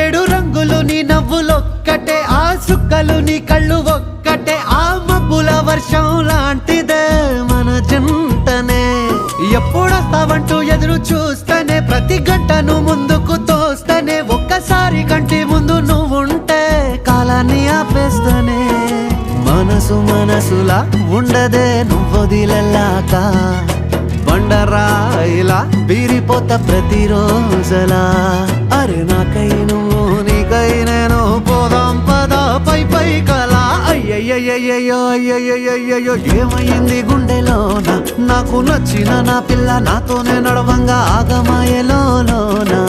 ఏడు రంగులు నీ నవ్వులొక్కటే, ఆ సుక్కలు నీ కళ్ళు ఒక్కటే, ఆ మబ్బుల వర్షం లాంటిదే మన జంటనే. ఎప్పుడొస్తావంటూ ఎదురు చూస్తేనే, ప్రతి గంటను ముందుకు తోస్తేనే, ఒక్కసారి కంటి ముందు నువ్వుంటే కాలాన్ని ఆపేస్తేనే. మనసు మనసులా ఉండదే నువ్వొదిలెళ్ళాక, బండరాయిలా బీరిపోత ప్రతిరోజలా. అరే నాకై నువ్వు నీకై నేను, పోదాం పదా పై పై కలా. అయ్యయ్యయ్యయ్యో అయ్యయ్యయ్యో ఏమైంది గుండెలోన, నాకు నచ్చిన నా పిల్ల నాతోనే నడవంగా ఆగమాయలోనా.